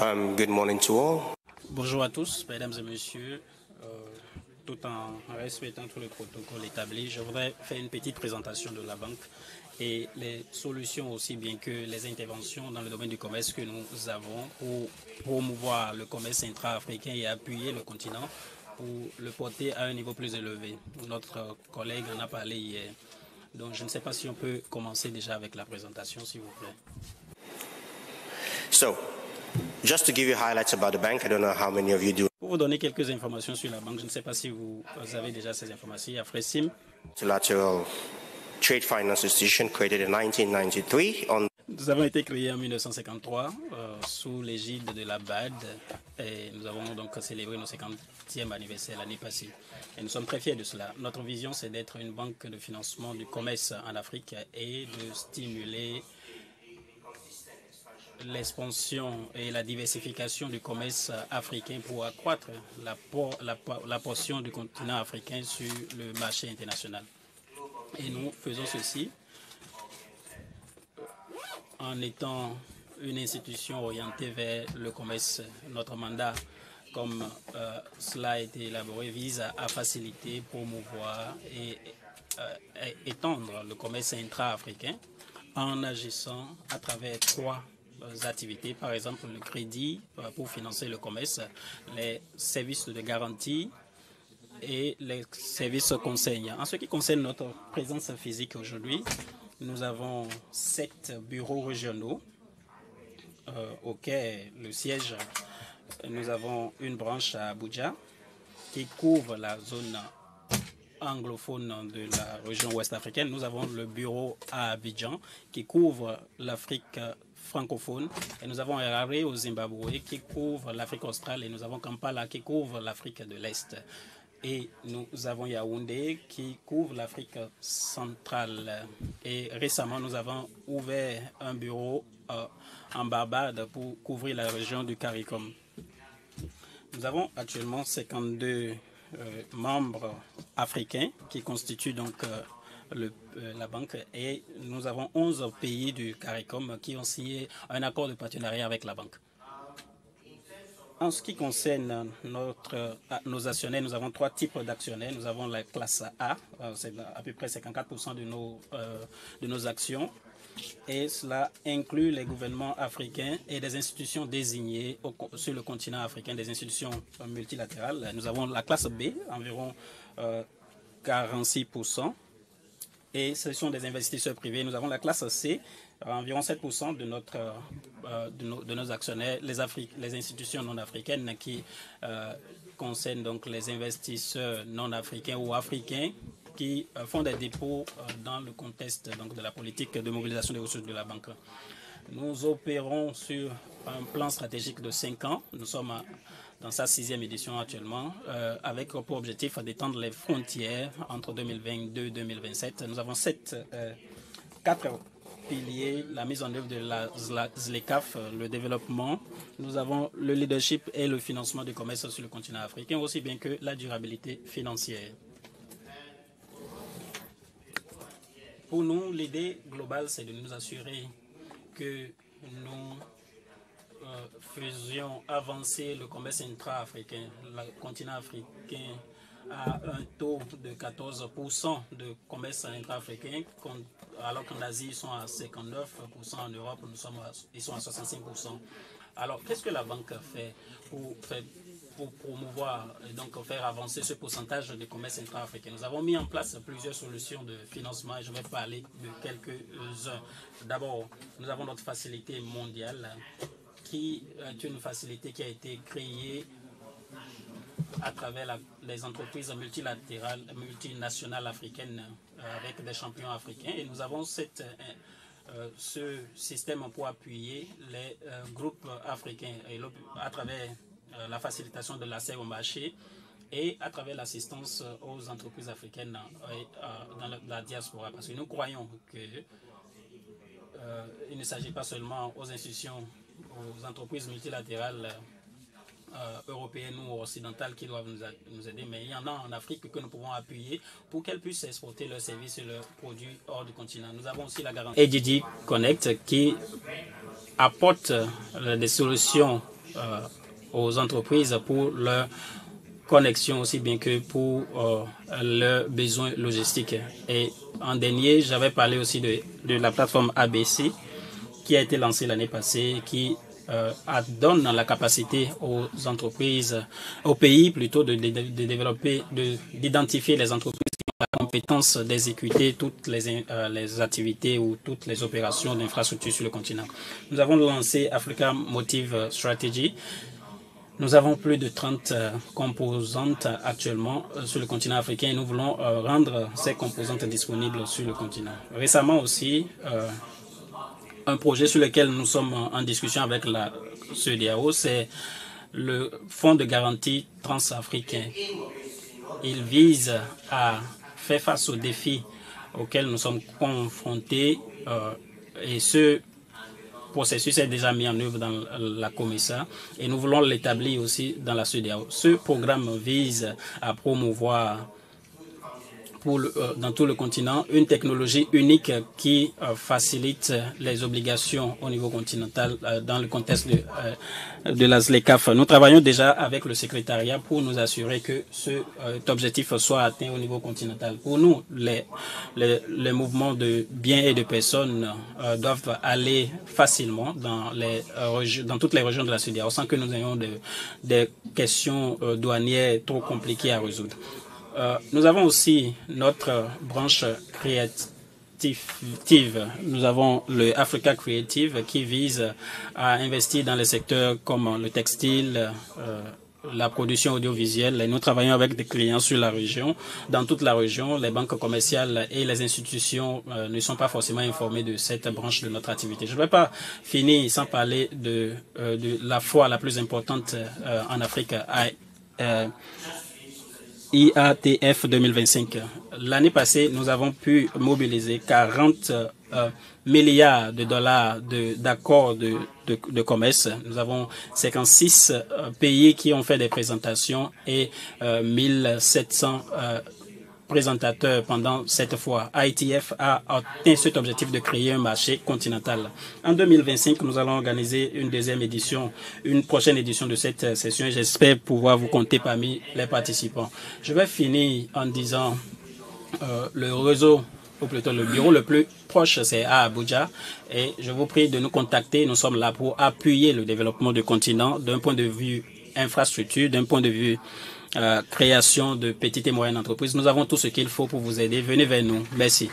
Good morning to all. Bonjour à tous, mesdames et messieurs. Tout en respectant tous les protocoles établis, je voudrais faire une petite présentation de la banque et les solutions aussi bien que les interventions dans le domaine du commerce que nous avons pour promouvoir le commerce intra-africain et appuyer le continent pour le porter à un niveau plus élevé. Notre collègue en a parlé hier. Donc je ne sais pas si on peut commencer déjà avec la présentation, s'il vous plaît. So, just to give you highlights about the bank, I don't know how many of you do. Pour vous donner quelques informations sur la banque, je ne sais pas si vous avez déjà ces informations. Il y a Fresim. Multilateral trade finance institution created in 1993 Nous avons été créés en 1953 sous l'égide de la BAD et nous avons donc célébré notre 50e anniversaire l'année passée. Et nous sommes très fiers de cela. Notre vision, c'est d'être une banque de financement du commerce en Afrique et de stimuler l'expansion et la diversification du commerce africain pour accroître la portion du continent africain sur le marché international. Et nous faisons ceci en étant une institution orientée vers le commerce. Notre mandat, comme cela a été élaboré, vise à faciliter, promouvoir et étendre le commerce intra-africain en agissant à travers trois activités, par exemple le crédit pour financer le commerce, les services de garantie et les services conseils. En ce qui concerne notre présence physique aujourd'hui, nous avons 7 bureaux régionaux au Caire, le siège. Nous avons une branche à Abuja qui couvre la zone anglophone de la région ouest africaine. Nous avons le bureau à Abidjan qui couvre l'Afrique francophone et nous avons Harare au Zimbabwe qui couvre l'Afrique australe et nous avons Kampala qui couvre l'Afrique de l'Est. Et nous avons Yaoundé qui couvre l'Afrique centrale. Et récemment, nous avons ouvert un bureau en Barbade pour couvrir la région du CARICOM. Nous avons actuellement 52 membres africains qui constituent donc la banque et nous avons 11 pays du CARICOM qui ont signé un accord de partenariat avec la banque. En ce qui concerne nos actionnaires, nous avons 3 types d'actionnaires. Nous avons la classe A, c'est à peu près 54% de nos actions. Et cela inclut les gouvernements africains et des institutions désignées sur le continent africain, des institutions multilatérales. Nous avons la classe B, environ 46%. Et ce sont des investisseurs privés. Nous avons la classe C, environ 7% de nos actionnaires, les institutions non africaines qui concernent donc les investisseurs non africains ou africains qui font des dépôts dans le contexte donc, de la politique de mobilisation des ressources de la banque. Nous opérons sur un plan stratégique de 5 ans. Nous sommes dans sa 6e édition actuellement, avec pour objectif d'étendre les frontières entre 2022 et 2027. Nous avons 4 piliers, la mise en œuvre de la ZLECAf, le développement. Nous avons le leadership et le financement du commerce sur le continent africain, aussi bien que la durabilité financière. Pour nous, l'idée globale, c'est de nous assurer que nous faisions avancer le commerce intra-africain. Le continent africain a un taux de 14% de commerce intra-africain, alors qu'en Asie, ils sont à 59%, en Europe, ils sont à 65%. Alors, qu'est-ce que la banque fait pour promouvoir et donc faire avancer ce pourcentage de commerce intra-africain? Nous avons mis en place plusieurs solutions de financement et je vais parler de quelques-uns. D'abord, nous avons notre facilité mondiale qui est une facilité qui a été créée à travers les entreprises multilatérales, multinationales africaines avec des champions africains. Et nous avons ce système pour appuyer les groupes africains et à travers la facilitation de l'accès au marché et à travers l'assistance aux entreprises africaines dans la diaspora. Parce que nous croyons qu'il ne s'agit pas seulement aux institutions, aux entreprises multilatérales européennes ou occidentales qui doivent nous aider, mais il y en a en Afrique que nous pouvons appuyer pour qu'elles puissent exporter leurs services et leurs produits hors du continent. Nous avons aussi la garantie ADD Connect qui apporte des solutions aux entreprises pour leur connexion aussi bien que pour leurs besoins logistiques. Et en dernier, j'avais parlé aussi de la plateforme ABC qui a été lancée l'année passée, qui donne la capacité aux entreprises, aux pays plutôt, de développer, d'identifier les entreprises qui ont la compétence d'exécuter toutes les activités ou toutes les opérations d'infrastructure sur le continent. Nous avons lancé Africa Motive Strategy. Nous avons plus de 30 composantes actuellement sur le continent africain et nous voulons rendre ces composantes disponibles sur le continent. Récemment aussi, un projet sur lequel nous sommes en discussion avec la CEDEAO, c'est le Fonds de garantie transafricain. Il vise à faire face aux défis auxquels nous sommes confrontés et ce processus est déjà mis en œuvre dans la COMESA et nous voulons l'établir aussi dans la CEDEAO. Ce programme vise à promouvoir dans tout le continent une technologie unique qui facilite les obligations au niveau continental dans le contexte de la ZLECAf. Nous travaillons déjà avec le secrétariat pour nous assurer que cet objectif soit atteint au niveau continental. Pour nous, les mouvements de biens et de personnes doivent aller facilement dans toutes les régions de la CEDEAO sans que nous ayons des questions douanières trop compliquées à résoudre. Nous avons aussi notre branche créative. Nous avons le Africa Creative qui vise à investir dans les secteurs comme le textile, la production audiovisuelle. Et nous travaillons avec des clients sur la région. Dans toute la région, les banques commerciales et les institutions ne sont pas forcément informées de cette branche de notre activité. Je ne vais pas finir sans parler de la foire la plus importante en Afrique, IATF 2025. L'année passée, nous avons pu mobiliser 40 milliards de dollars d'accords de commerce. Nous avons 56 pays qui ont fait des présentations et 1700 présentateurs pendant cette fois. IATF a atteint cet objectif de créer un marché continental. En 2025, nous allons organiser une deuxième édition, une prochaine édition de cette session et j'espère pouvoir vous compter parmi les participants. Je vais finir en disant le réseau, ou plutôt le bureau le plus proche, c'est à Abuja et je vous prie de nous contacter. Nous sommes là pour appuyer le développement du continent d'un point de vue infrastructure, d'un point de vue création de petites et moyennes entreprises. Nous avons tout ce qu'il faut pour vous aider. Venez vers nous. Merci.